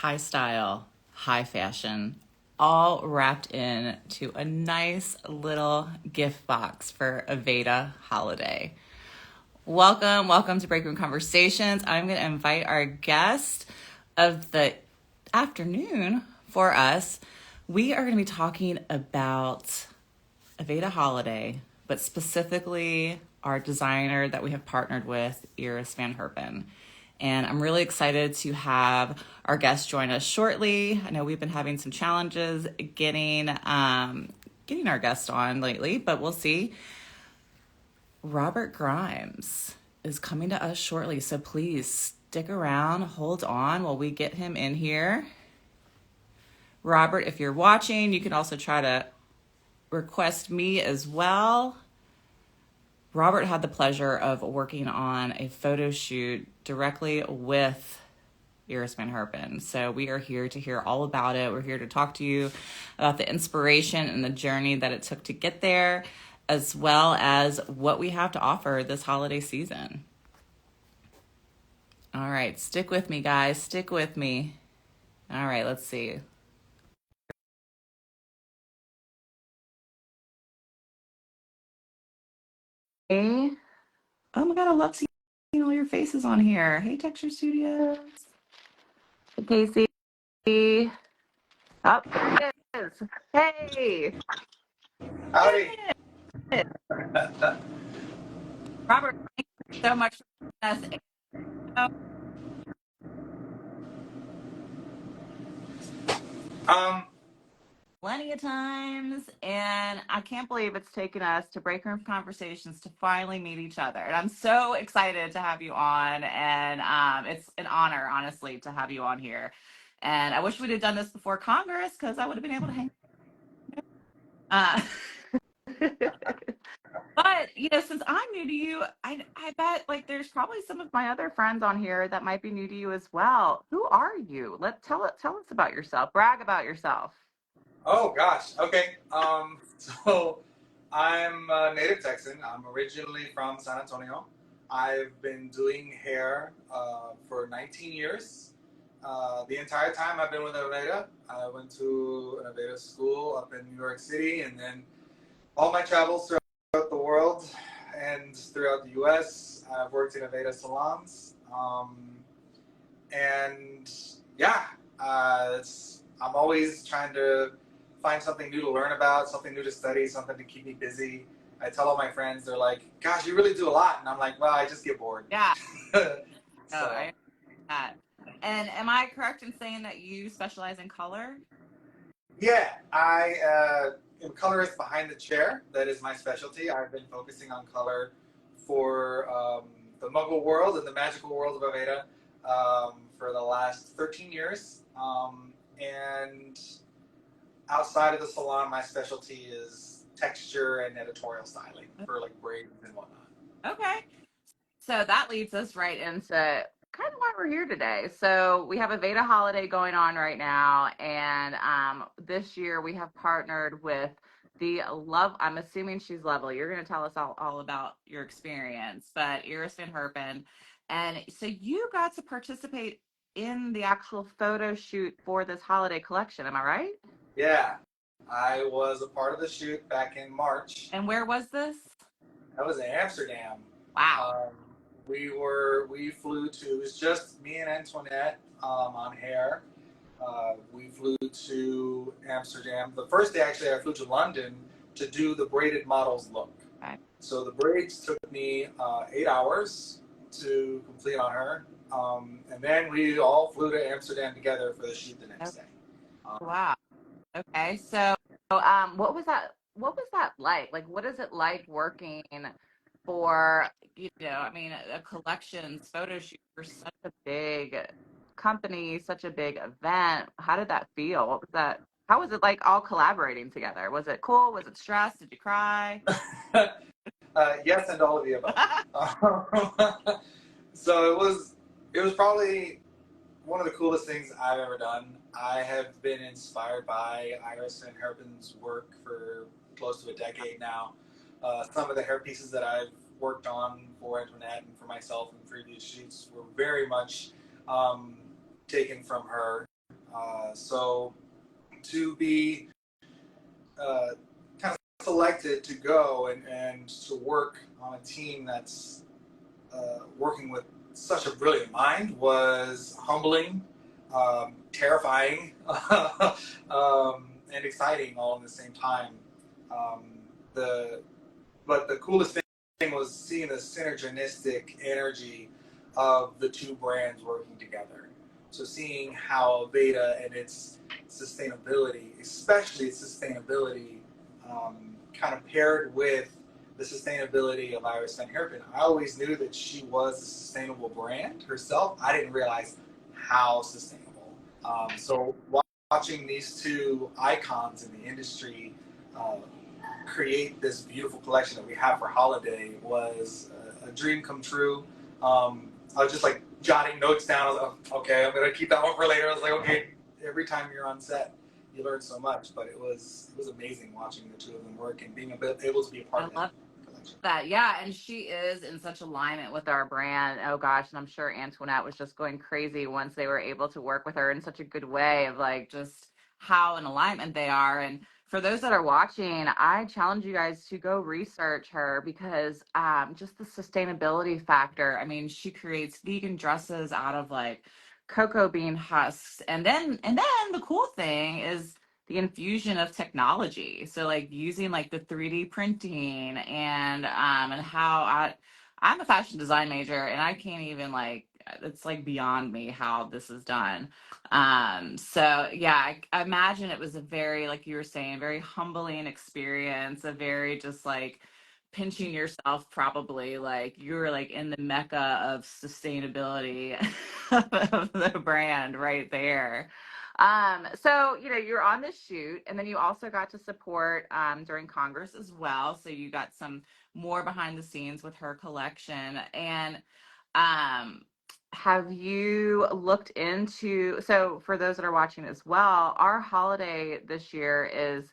high style, high fashion, all wrapped in to a nice little gift box for Aveda holiday. Welcome to Break Room Conversations. I'm going to invite our guest of the afternoon for us. We are going to be talking about Aveda holiday, but specifically our designer that we have partnered with, Iris Van Herpen. And I'm really excited to have our guest join us shortly. I know we've been having some challenges getting our guest on lately, but we'll see. Robert Grimes is coming to us shortly, so please stick around, hold on while we get him in here. Robert, if you're watching, you can also try to request me as well. Robert had the pleasure of working on a photo shoot directly with Iris Van Herpen. So we are here to hear all about it. We're here to talk to you about the inspiration and the journey that it took to get there, as well as what we have to offer this holiday season. All right, stick with me, guys. Stick with me. All right, let's see. Hey. Oh my God, I love seeing all your faces on here. Hey, Texture Studios. Hey, Casey. Oh, there it is. Hey. Howdy. Robert, thank you so much for joining us. Plenty of times, and I can't believe it's taken us to Break Room Conversations to finally meet each other. And I'm so excited to have you on, and it's an honor, honestly, to have you on here. And I wish we'd have done this before Congress, because I would have been able to hang. But since I'm new to you, I bet like there's probably some of my other friends on here that might be new to you as well. Who are you? Tell us about yourself. Brag about yourself. Oh gosh. Okay. So I'm a native Texan. I'm originally from San Antonio. I've been doing hair for 19 years. The entire time I've been with Aveda. I went to an Aveda school up in New York City, and then all my travels throughout the world and throughout the U.S. I've worked in Aveda salons. And yeah, I'm always trying to find something new to learn about, something new to study, something to keep me busy. I tell all my friends, they're like, "Gosh, you really do a lot," and I'm like, "Well, I just get bored." Yeah. So, I understand that. And am I correct in saying that you specialize in color? yeah, I am colorist behind the chair. That is my specialty. I've been focusing on color for the Muggle world and the magical world of Aveda for the last 13 years. And outside of the salon, my specialty is texture and editorial styling for like braids and whatnot. Okay. So that leads us right into kind of why we're here today. So we have a Veda holiday going on right now, and this year we have partnered with I'm assuming she's lovely. You're going to tell us all about your experience, but Iris Van Herpen. And so you got to participate in the actual photo shoot for this holiday collection. Am I right? Yeah, I was a part of the shoot back in March. And where was this? That was in Amsterdam. Wow. We flew to, it was just me and Antoinette on hair. We flew to Amsterdam. The first day, actually, I flew to London to do the braided models look. Okay. So the braids took me 8 hours to complete on her. And then we all flew to Amsterdam together for the shoot the next day. Wow. Okay. So, what was that? What was that like? Like, what is it like working for, I mean, a collections photo shoot for such a big company, such a big event? How did that feel? What was that? How was it like all collaborating together? Was it cool? Was it stressed? Did you cry? Yes, and all of the above. So it was probably one of the coolest things I've ever done. I have been inspired by Iris and Herpen's work for close to a decade now. Some of the hair pieces that I've worked on for Antoinette and for myself in previous shoots were very much taken from her. So to be kind of selected to go and to work on a team that's working with such a brilliant mind was humbling, terrifying, and exciting all in the same time. Um, the but the coolest thing was seeing the synergistic energy of the two brands working together. So seeing how Aveda and its sustainability, especially its sustainability, kind of paired with the sustainability of Iris Van Herpen. I always knew that she was a sustainable brand herself. I didn't realize how sustainable. So watching these two icons in the industry uh, create this beautiful collection that we have for holiday was a dream come true. I was just like jotting notes down. I was like, okay, I'm gonna keep that one for later. I was like, okay, every time you're on set, you learn so much. But it was amazing watching the two of them work and being able to be a part I of that love collection. that. Yeah. And she is in such alignment with our brand. Oh gosh. And I'm sure Antoinette was just going crazy once they were able to work with her in such a good way of like just how in alignment they are. And for those that are watching, I challenge you guys to go research her because just the sustainability factor. I mean, she creates vegan dresses out of like cocoa bean husks. And then the cool thing is the infusion of technology. So like using like the 3D printing and how I'm a fashion design major and I can't even like it's like beyond me how this is done. So yeah, I imagine it was a very, like you were saying, very humbling experience, a very just like pinching yourself probably like you were like in the mecca of sustainability of the brand right there. So you're on this shoot, and then you also got to support during Congress as well. So you got some more behind the scenes with her collection. And um, have you looked into? So for those that are watching as well, our holiday this year is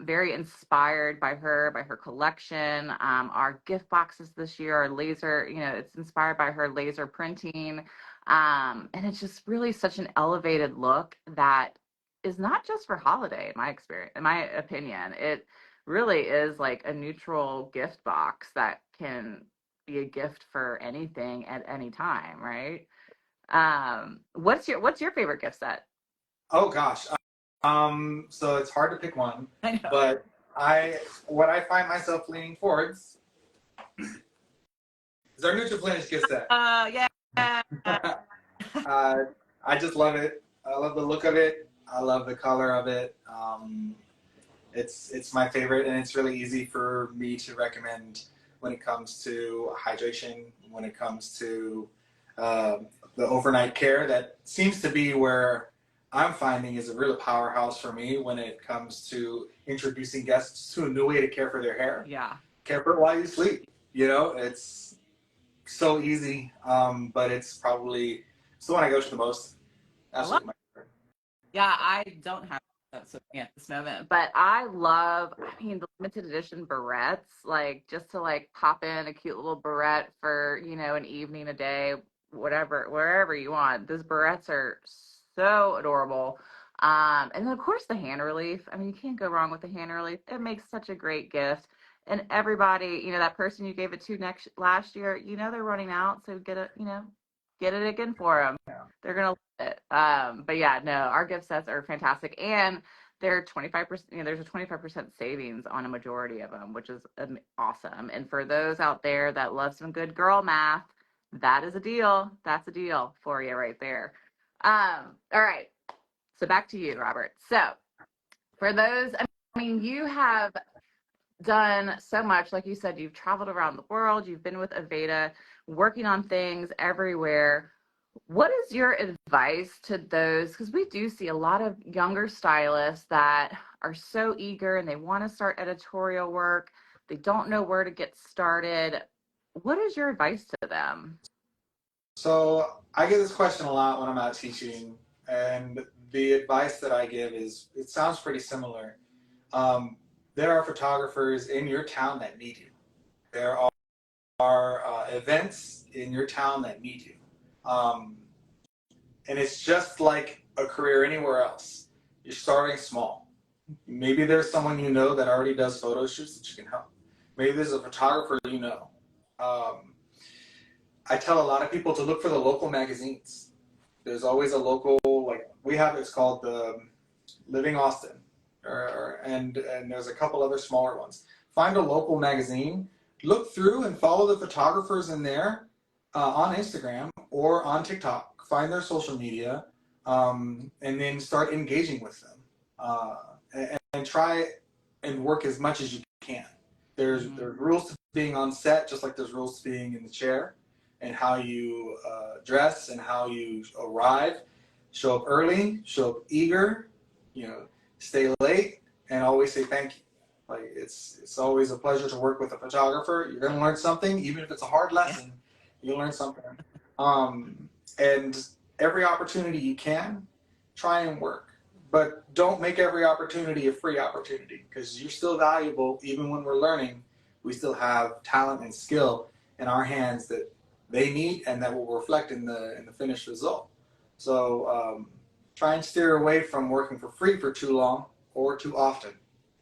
very inspired by her collection. Our gift boxes this year are laser. It's inspired by her laser printing. And it's just really such an elevated look that is not just for holiday, in my experience, in my opinion. It really is like a neutral gift box that can be a gift for anything at any time, right? What's your favorite gift set? Oh gosh. So it's hard to pick one, I know. but what I find myself leaning towards is our neutral finish gift set. Yeah. uh, I just love it. I love the look of it. I love the color of it. It's my favorite, and it's really easy for me to recommend when it comes to hydration, when it comes to the overnight care. That seems to be where I'm finding is a real powerhouse for me when it comes to introducing guests to a new way to care for their hair. Yeah. Care for it while you sleep. It's so easy, but it's the one I go to the most. I love. Absolutely my favorite. Yeah, I don't have that with me at this moment, but I love, I mean, the limited edition barrettes, like just to like pop in a cute little barrette for, an evening, a day, whatever, wherever you want. Those barrettes are so adorable. And then of course the hand relief. I mean, you can't go wrong with the hand relief. It makes such a great gift. And everybody, that person you gave it to next last year, they're running out, so get it again for them. Yeah. They're gonna love it. But yeah, no, our gift sets are fantastic, and they're 25%. There's a 25% savings on a majority of them, which is awesome. And for those out there that love some good girl math, that is a deal. That's a deal for you right there. All right. So back to you, Robert. So for those, I mean, you have done so much. Like you said, you've traveled around the world. You've been with Aveda, working on things everywhere. What is your advice to those? Because we do see a lot of younger stylists that are so eager and they want to start editorial work. They don't know where to get started. What is your advice to them? So I get this question a lot when I'm out teaching, and the advice that I give is it sounds pretty similar. Um, there are photographers in your town that need you. There are events in your town that need you. And it's just like a career anywhere else, you're starting small. Maybe there's someone you know that already does photo shoots that you can help. Maybe there's a photographer you know. I tell a lot of people to look for the local magazines. There's always a local, like we have, it's called the Living Austin, and there's a couple other smaller ones. Find a local magazine, look through and follow the photographers in there on Instagram or on TikTok. Find their social media, and then start engaging with them, and try and work as much as you can. There's rules to being on set, just like there's rules to being in the chair, and how you dress and how you arrive. Show up early, show up eager, stay late, and always say thank you. Like it's always a pleasure to work with a photographer. You're gonna learn something, even if it's a hard lesson. You'll learn something. And every opportunity you can, try and work. But don't make every opportunity a free opportunity, because you're still valuable. Even when we're learning, we still have talent and skill in our hands that they need, and that will reflect in the finished result. So try and steer away from working for free for too long or too often.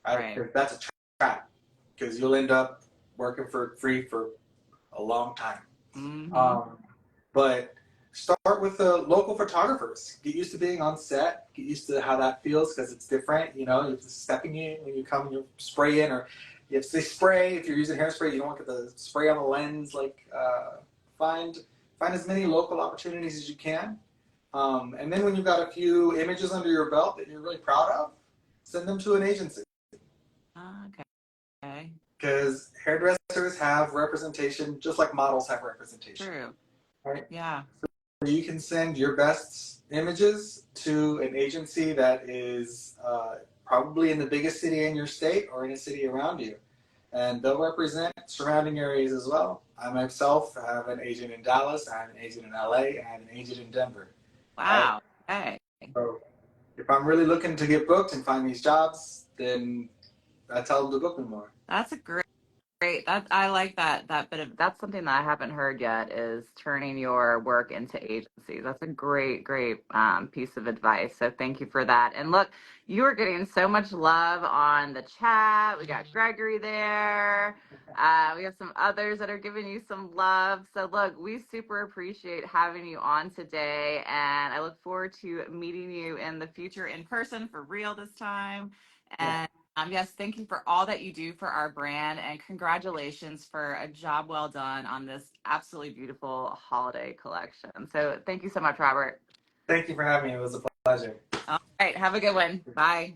Right? That's a trap, because you'll end up working for free for a long time. But start with the local photographers. Get used to being on set. Get used to how that feels, because it's different. You have to stepping in when you come and you spray in, or you have to say spray. If you're using hairspray, you don't want to get the spray on the lens. Find as many local opportunities as you can. And then when you've got a few images under your belt that you're really proud of, send them to an agency. Okay. Because hairdressers have representation, just like models have representation. True. Right? Yeah. So you can send your best images to an agency that is probably in the biggest city in your state or in a city around you. And they'll represent surrounding areas as well. I myself have an agent in Dallas, I have an agent in LA, and I have an agent in Denver. Wow. Okay. So if I'm really looking to get booked and find these jobs, then I tell them to book me more. That's a great. That I like that bit of that's something that I haven't heard yet, is turning your work into agencies. That's a great piece of advice. So thank you for that. And look, you are getting so much love on the chat. We got Gregory there. We have some others that are giving you some love. So look, we super appreciate having you on today, and I look forward to meeting you in the future in person, for real this time. And yes, thank you for all that you do for our brand, and congratulations for a job well done on this absolutely beautiful holiday collection. So thank you so much, Robert. Thank you for having me. It was a pleasure. All right. Have a good one. Bye.